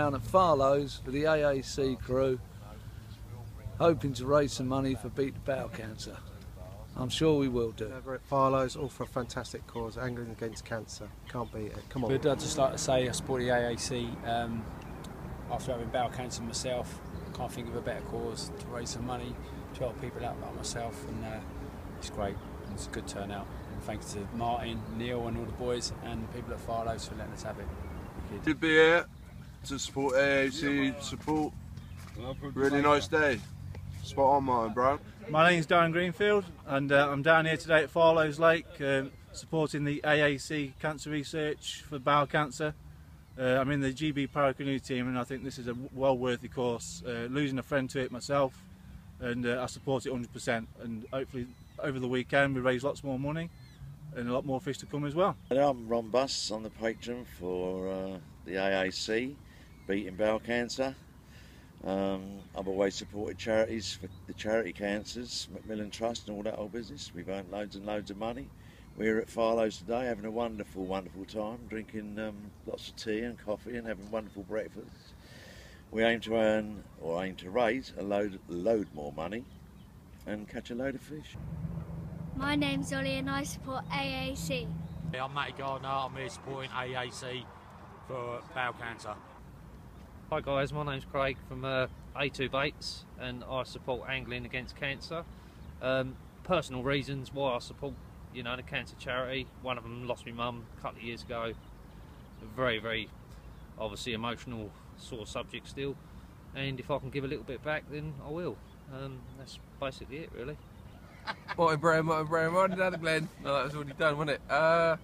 around at Farlows for the AAC crew, hoping to raise some money for Beat Bowel Cancer. I'm sure we will do. Over at Farlows, all for a fantastic cause, angling against cancer. Can't beat it. Come on. But I'd just like to say I support the AAC. After having bowel cancer myself, I can't think of a better cause to raise some money to help people out like myself, and it's great. And it's a good turnout. And thanks to Martin, Neil, and all the boys, and the people at Farlows for letting us have it. Good to be here to support AAC support. Really nice day. Spot on, Martin, bro. My name's Darren Greenfield, and I'm down here today at Farlows Lake supporting the AAC cancer research for bowel cancer. I'm in the GB Para Canoe team, and I think this is a well-worthy course. Losing a friend to it myself, and I support it 100%. And hopefully over the weekend we raise lots more money and a lot more fish to come as well. I'm Ron Buss, I'm the patron for the AAC, beating bowel cancer. I've always supported charities for the charity cancers, Macmillan Trust and all that old business. We've earned loads and loads of money. We're at Farlows today having a wonderful, wonderful time, drinking lots of tea and coffee and having wonderful breakfasts. We aim to earn, or aim to raise, a load more money and catch a load of fish. My name's Ollie and I support AAC. I'm Matty Gardner, I'm here supporting AAC for bowel cancer. Hi guys, my name's Craig from A2 Baits, and I support angling against cancer. Personal reasons why I support, you know, the cancer charity. One of them lost my mum a couple of years ago. A very, very obviously emotional sort of subject still, and if I can give a little bit back, then I will. That's basically it, really. Martin Brown, riding down the glen. No, that was already done, wasn't it? I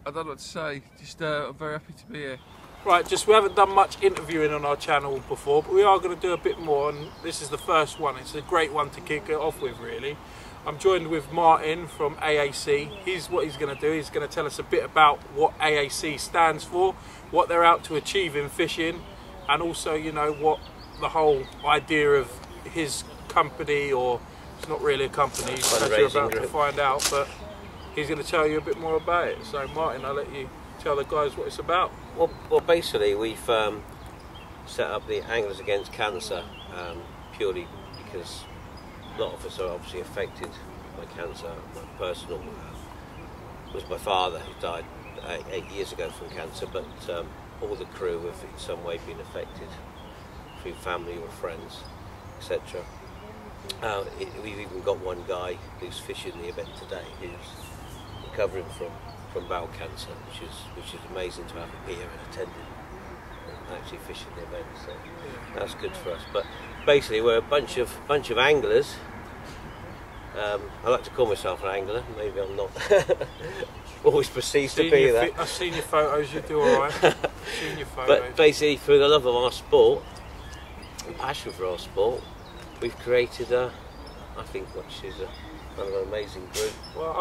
don't know what to say. Just I'm very happy to be here. Right, just we haven't done much interviewing on our channel before, but we are going to do a bit more, and this is the first one. It's a great one to kick it off with, really. I'm joined with Martin from AAC. What he's going to do, he's going to tell us a bit about what AAC stands for, what they're out to achieve in fishing, and also, you know, what the whole idea of his company, or it's not really a company, as you're about to find out, but he's going to tell you a bit more about it. So Martin, I'll let you tell the guys what it's about. Well, basically we've set up the Anglers Against Cancer purely because a lot of us are obviously affected by cancer. My personal was my father, who died 8 years ago from cancer, but all the crew have in some way been affected through family or friends, etc. We've even got one guy who's fishing the event today who's recovering from bowel cancer, which is amazing to have him here and attending and actually fishing the event. So that's good for us. But basically, we're a bunch of anglers. I like to call myself an angler. Maybe I'm not. Always perceived to be that. I've seen your photos. You do all right. Seen your photos. But basically, through the love of our sport and passion for our sport, we've created I think, which is kind of an amazing group. Well,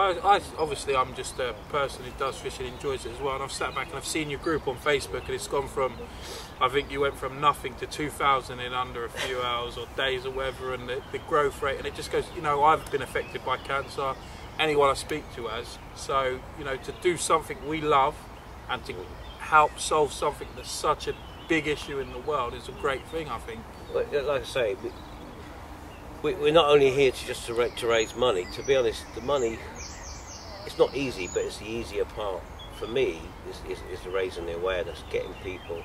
obviously I'm just a person who does fishing, enjoys it as well, and I've sat back and I've seen your group on Facebook, and it's gone from, I think you went from nothing to 2,000 in under a few hours or days or whatever, and the growth rate, and it just goes, you know, I've been affected by cancer, anyone I speak to has, so, you know, to do something we love and to help solve something that's such a big issue in the world is a great thing, I think. Well, like I say, we're not only here to raise money. To be honest, the money, it's not easy, but it's the easier part for me is the raising the awareness, getting people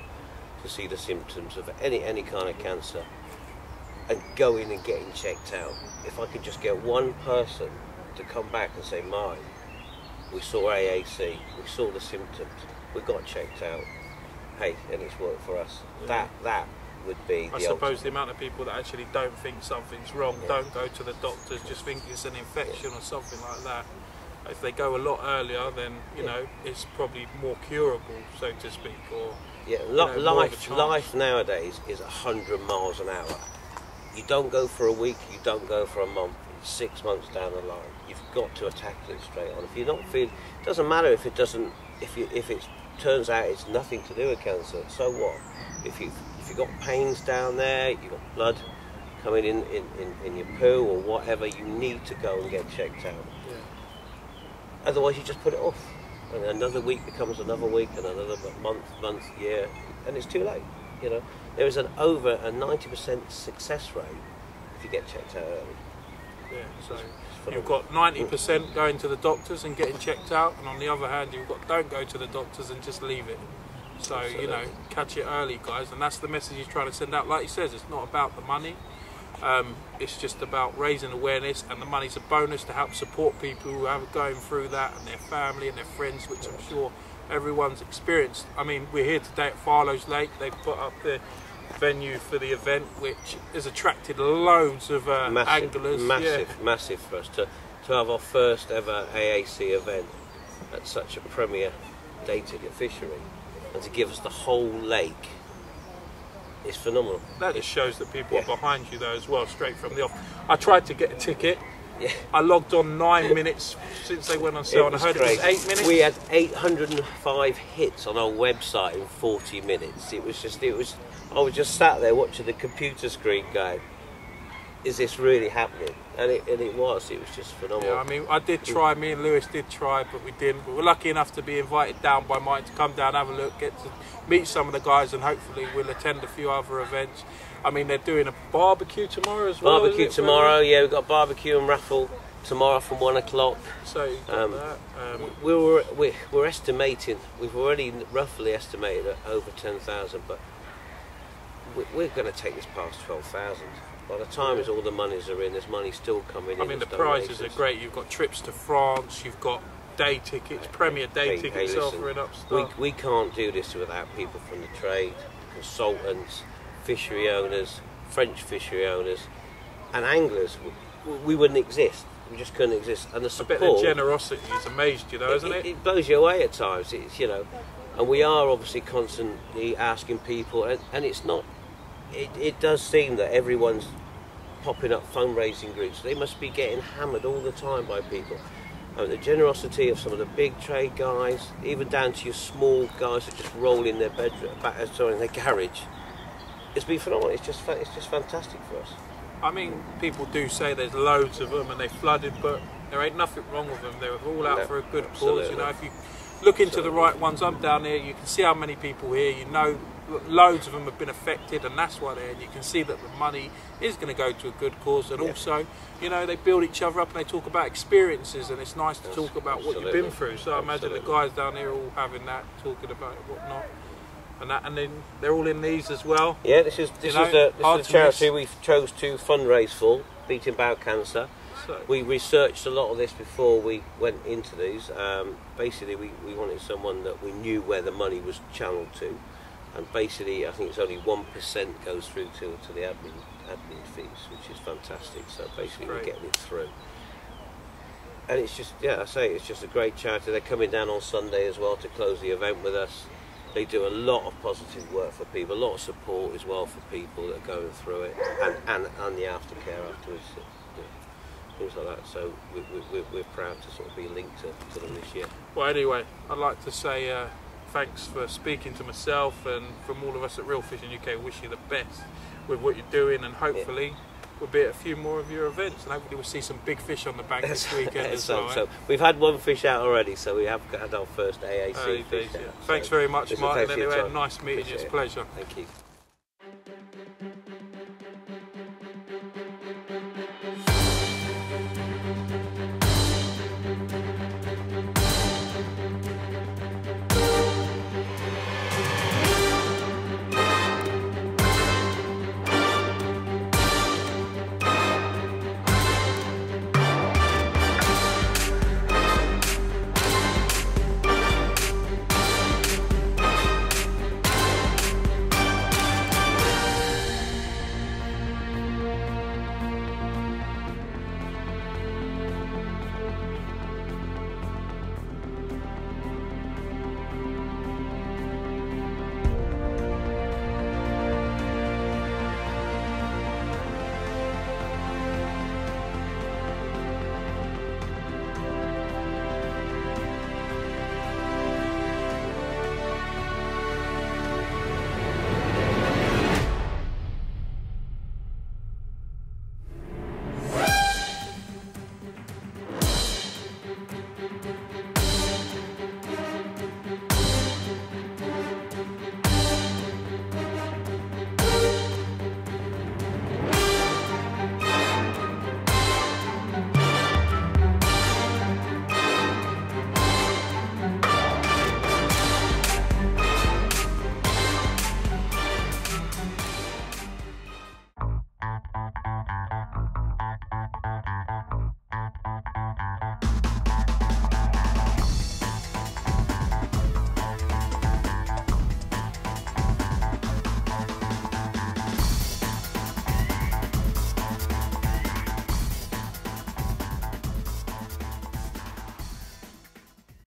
to see the symptoms of any kind of cancer and going and getting checked out. If I could just get one person to come back and say, Martin, we saw AAC, we saw the symptoms, we got checked out, hey, and it's worked for us. That would be I suppose the amount of people that actually don't think something's wrong, don't go to the doctors, just think it's an infection or something like that. If they go a lot earlier, then you know it's probably more curable, so to speak. Or life nowadays is 100 miles an hour. You don't go for a week, you don't go for a month. 6 months down the line, you've got to attack it straight on. If you're not feeling, it doesn't matter if it doesn't. If it turns out it's nothing to do with cancer, so what? If you've got pains down there, you've got blood coming in your poo or whatever, you need to go and get checked out. Otherwise you just put it off. and another week becomes another week, and another month, year, and it's too late. You know, there is an over a 90% success rate if you get checked out early. Yeah, so you've got 90% going to the doctors and getting checked out, and on the other hand, you've got don't go to the doctors and just leave it. So, Absolutely. you know, catch it early, guys, and that's the message he's trying to send out. Like he says, it's not about the money, it's just about raising awareness, and the money's a bonus to help support people who are going through that, and their family and their friends, which I'm sure everyone's experienced. I mean, we're here today at Farlows Lake. They've put up the venue for the event, which has attracted loads of anglers. Massive for us to have our first ever AAC event at such a premier day ticket fishery, and to give us the whole lake is phenomenal. That just shows that people are behind you though as well, straight from the off. I tried to get a ticket. Yeah. I logged on 9 minutes since they went on sale, and I heard crazy. it was 8 minutes. We had 805 hits on our website in 40 minutes. I was just sat there watching the computer screen going, is this really happening? And it was just phenomenal. Yeah, I mean, I did try, me and Lewis did try, but we didn't. But we're lucky enough to be invited down by Mike to come down, have a look, get to meet some of the guys, and hopefully we'll attend a few other events. I mean, they're doing a barbecue tomorrow as well. Barbecue tomorrow, yeah, we've got barbecue and raffle tomorrow from 1 o'clock. So you've got that. We're estimating, we've already roughly estimated at over 10,000, but we're going to take this past 12,000. By the time all the monies are in, there's money still coming in. I mean, the prizes are great. You've got trips to France, you've got day tickets, premier day tickets offering up stuff. We can't do this without people from the trade, consultants, fishery owners, French fishery owners, and anglers. We wouldn't exist. We just couldn't exist. And the support, I bet the generosity has amazed you, though, hasn't it? It blows you away at times. It's, you know, and we are obviously constantly asking people, and it's not. It does seem that everyone's popping up fundraising groups. They must be getting hammered all the time by people. The generosity of some of the big trade guys, even down to your small guys that just roll in their bedroom, in their garage. It's been phenomenal. It's just fantastic for us. I mean, people do say there's loads of them and they flooded, but there ain't nothing wrong with them. They're all out for a good cause. You know, if you look into the right ones, I'm down here. You can see how many people here. You know, loads of them have been affected, and that's why they're. And you can see that the money is going to go to a good cause, and also, you know, they build each other up and they talk about experiences, and it's nice to talk about what you've been through. So I imagine the guys down here all having that, talking about it, whatnot. And then they're all in these as well. Yeah, this is the charity we chose to fundraise for, Beating Bowel Cancer. So we researched a lot of this before we went into these. Basically, we wanted someone that we knew where the money was channeled to, and basically, I think it's only 1% goes through to the admin fees, which is fantastic. So basically, we're getting it through. And it's just, yeah, I say it's just a great charity. They're coming down on Sunday as well to close the event with us. They do a lot of positive work for people, a lot of support as well for people that are going through it, and the aftercare afterwards, things like that. So we're proud to sort of be linked to them this year. Well, anyway, I'd like to say thanks for speaking to myself, and from all of us at Reelfishinguk, wish you the best with what you're doing, and hopefully we'll be at a few more of your events, and hopefully we'll see some big fish on the bank this weekend as well. So we've had one fish out already, so we have had our first AAC fish out. Thanks very much, Martin. Anyway, nice meeting you. It's a pleasure. Thank you.